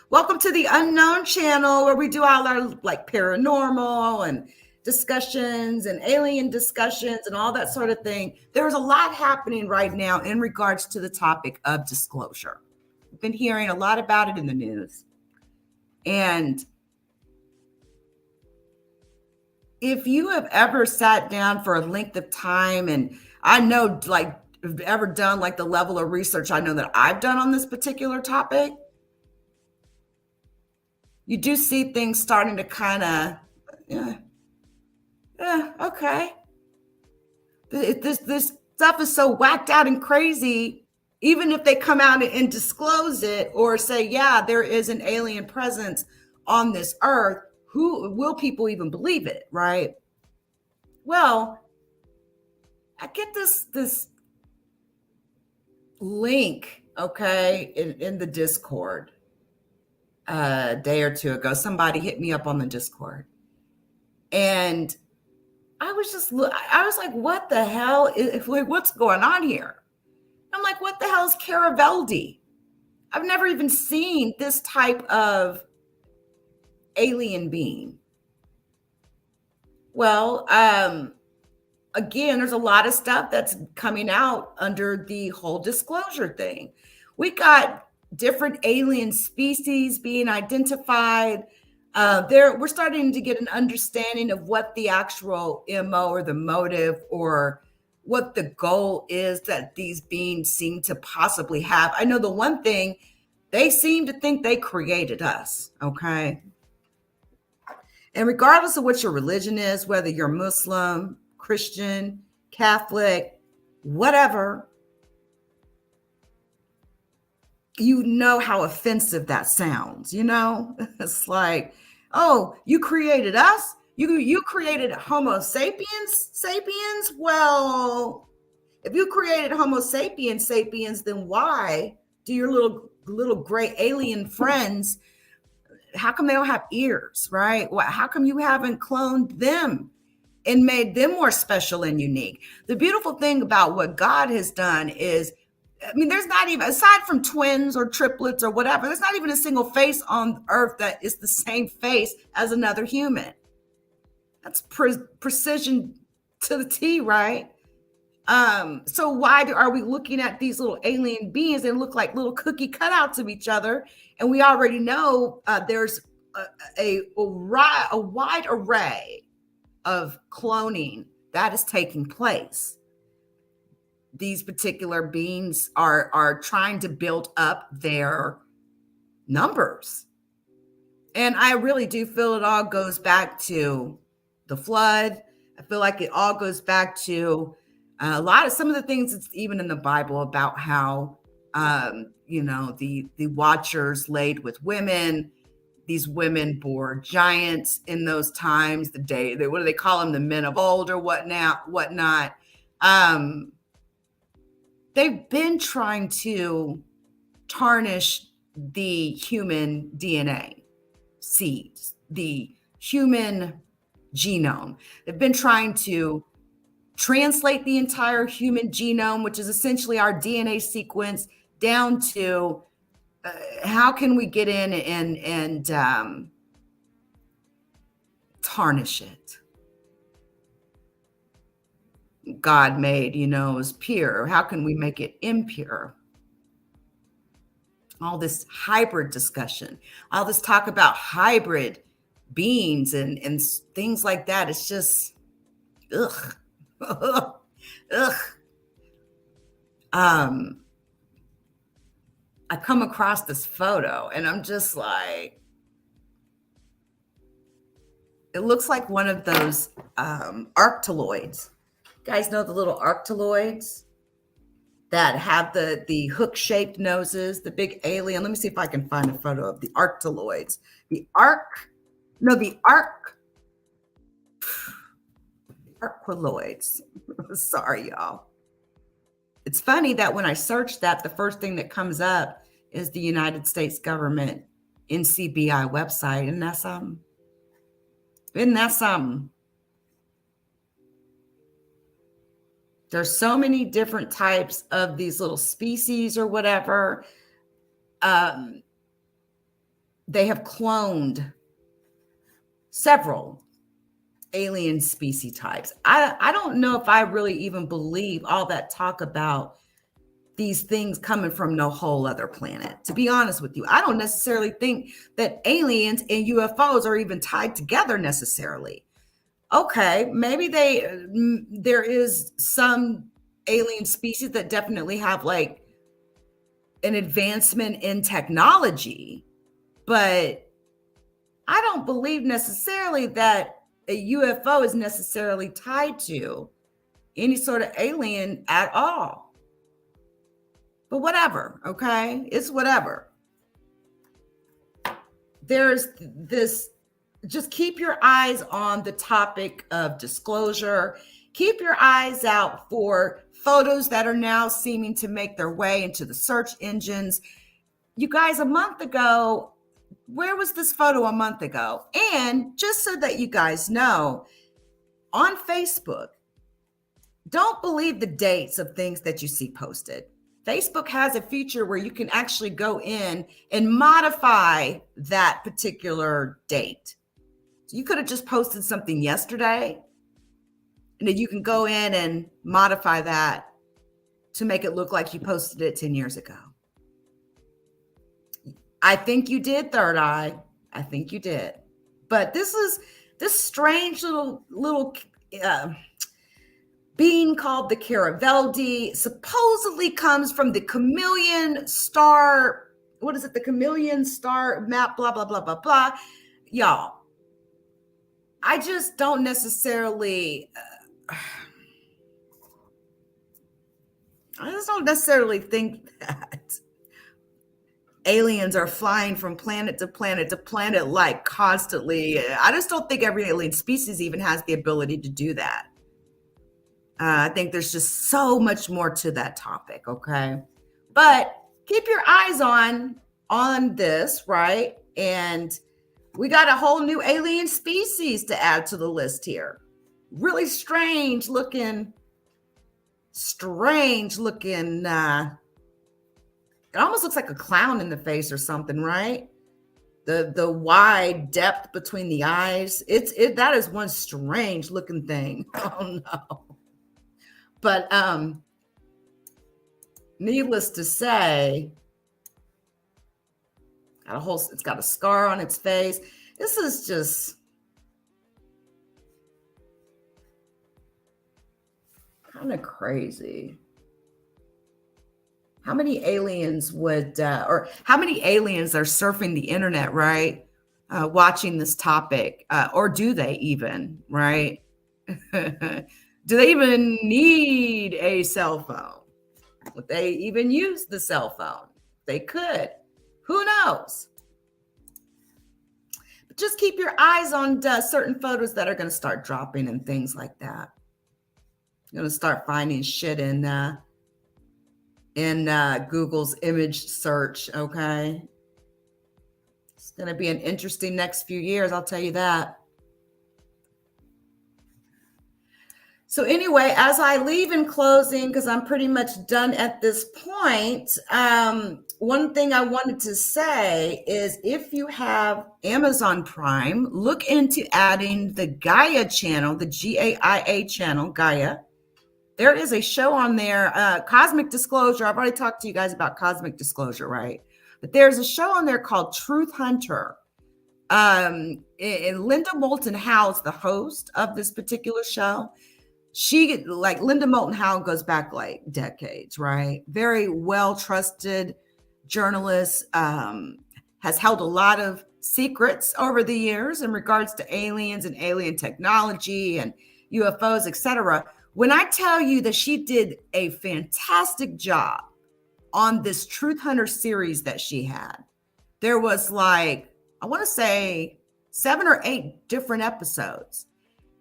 Welcome to the Unknown channel where we do all our like paranormal and discussions and alien discussions and all that sort of thing. There's a lot happening right now in regards to the topic of disclosure. We've been hearing a lot about it in the news. And if you have ever sat down for a length of time, and I know like if you've ever done like the level of research I know that I've done on this particular topic, you do see things starting to kind of, okay. This stuff is so whacked out and crazy. Even if they come out and disclose it or say, yeah, there is an alien presence on this earth, who will people even believe it, right? Well, I get this link, okay, in the Discord a day or two ago. Somebody hit me up on the Discord, and I was like, what the hell what's going on here? I'm like, what the hell is Caraveldi? I've never even seen this type of alien being. Well, again, there's a lot of stuff that's coming out under the whole disclosure thing. We got different alien species being identified. We're starting to get an understanding of what the actual MO or the motive or what the goal is that these beings seem to possibly have. I know the one thing, they seem to think they created us, okay? And regardless of what your religion is, whether you're Muslim, Christian, Catholic, whatever, you know how offensive that sounds, you know? It's like, oh, you created us? You created Homo sapiens? Well, if you created Homo sapiens, then why do your little gray alien friends, how come they don't have ears, right? How come you haven't cloned them and made them more special and unique? The beautiful thing about what God has done is, I mean, there's not even, aside from twins or triplets or whatever, there's not even a single face on earth that is the same face as another human. That's precision to the T, right? So why are we looking at these little alien beings and look like little cookie cutouts of each other? And we already know there's a wide array of cloning that is taking place. These particular beings are trying to build up their numbers. And I really do feel it all goes back to the flood. I feel like it all goes back to some of the things that's even in the Bible about how, the watchers laid with women. These women bore giants in those times, what do they call them? The men of old or whatnot. They've been trying to tarnish the human DNA seeds, the human genome. They've been trying to translate the entire human genome, which is essentially our DNA sequence, down to how can we get in and tarnish it. God made, is pure. How can we make it impure? All this hybrid discussion, all this talk about hybrid beings and things like that. It's just, ugh. Ugh. I come across this photo and I'm just like, it looks like one of those arctoloids. You guys know the little arctoloids that have the hook-shaped noses, the big alien. Let me see if I can find a photo of the arctoloids. Arquiloids. Sorry, y'all. It's funny that when I search that, the first thing that comes up is the United States government NCBI website. Isn't that something? There's so many different types of these little species or whatever. they have cloned several alien species types. I don't know if I really even believe all that talk about these things coming from no whole other planet. To be honest with you, I don't necessarily think that aliens and UFOs are even tied together necessarily. Okay, maybe there is some alien species that definitely have like an advancement in technology, but I don't believe necessarily that a UFO is necessarily tied to any sort of alien at all. But whatever, okay? It's whatever. There's this, just keep your eyes on the topic of disclosure. Keep your eyes out for photos that are now seeming to make their way into the search engines. You guys, a month ago, where was this photo a month ago? And just so that you guys know, on Facebook, don't believe the dates of things that you see posted. Facebook has a feature where you can actually go in and modify that particular date. So you could have just posted something yesterday, and then you can go in and modify that to make it look like you posted it 10 years ago. I think you did, Third Eye. I think you did. But this strange little being called the Caraveldi supposedly comes from the chameleon star. What is it? The chameleon star map, blah, blah, blah, blah, blah. Y'all, I just don't necessarily, think that aliens are flying from planet to planet to planet like constantly. I just don't think every alien species even has the ability to do that. I think there's just so much more to that topic, okay? But keep your eyes on this, right? And we got a whole new alien species to add to the list here. Really strange looking, it almost looks like a clown in the face or something, right? The wide depth between the eyes. That is one strange looking thing. Oh no. But needless to say, it's got a scar on its face. This is just kind of crazy. How many aliens or how many aliens are surfing the internet, right? Watching this topic, or do they even, right? Do they even need a cell phone? Would they even use the cell phone? They could. Who knows? But just keep your eyes on certain photos that are going to start dropping and things like that. You're going to start finding shit in Google's image search, okay? It's going to be an interesting next few years, I'll tell you that. So anyway, as I leave in closing, because I'm pretty much done at this point, one thing I wanted to say is if you have Amazon Prime, look into adding the Gaia channel, the GAIA channel, Gaia. There is a show on there, Cosmic Disclosure. I've already talked to you guys about Cosmic Disclosure, right? But there's a show on there called Truth Hunter. And Linda Moulton Howe's the host of this particular show. She, like Linda Moulton Howe, goes back like decades, right? Very well-trusted journalist, has held a lot of secrets over the years in regards to aliens and alien technology and UFOs, etc. When I tell you that she did a fantastic job on this Truth Hunter series that she had, there was like, I want to say 7 or 8 different episodes.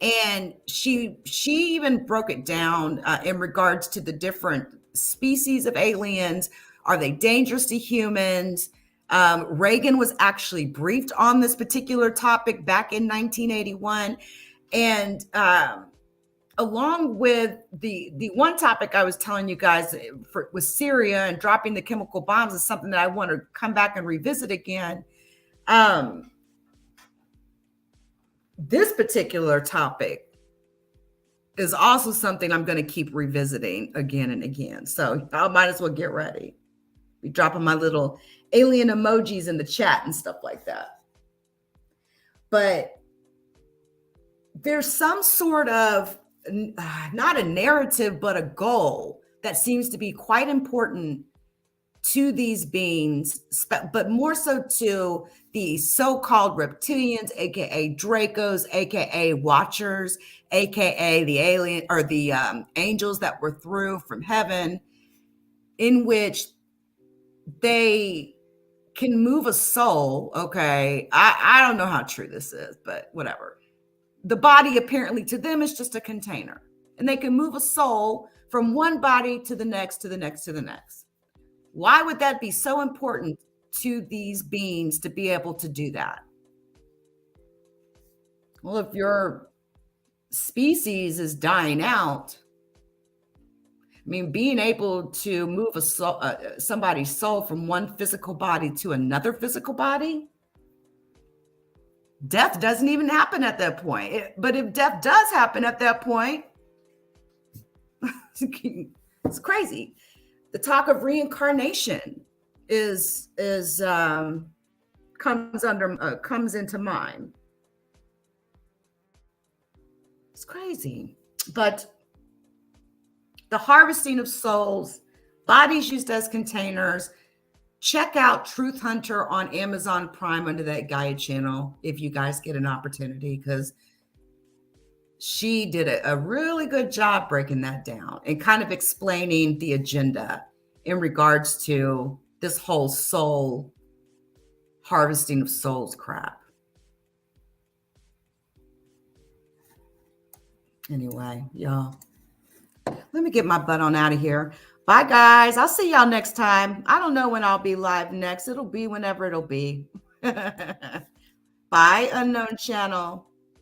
And she even broke it down in regards to the different species of aliens. Are they dangerous to humans? Reagan was actually briefed on this particular topic back in 1981. And along with the one topic I was telling you guys with Syria and dropping the chemical bombs is something that I want to come back and revisit again. Um, this particular topic is also something I'm going to keep revisiting again and again. So I might as well get ready. Be dropping my little alien emojis in the chat and stuff like that. But there's some sort of not a narrative, but a goal that seems to be quite important to these beings, but more so to the so-called reptilians, aka Dracos, aka Watchers, aka the alien or the angels that were through from heaven, in which they can move a soul. Okay, I don't know how true this is, but whatever. The body apparently to them is just a container, and they can move a soul from one body to the next, to the next, to the next. Why would that be so important to these beings to be able to do that? Well, if your species is dying out, I mean, being able to move a soul, somebody's soul from one physical body to another physical body, death doesn't even happen at that point. But if death does happen at that point, it's crazy. The talk of reincarnation comes into mind. It's crazy. But the harvesting of souls, bodies used as containers. Check out Truth Hunter on Amazon Prime under that Gaia channel if you guys get an opportunity, because she did a really good job breaking that down and kind of explaining the agenda in regards to this whole soul harvesting of souls crap. Anyway, y'all, let me get my butt on out of here. Bye, guys. I'll see y'all next time. I don't know when I'll be live next. It'll be whenever it'll be. Bye, Unknown Channel.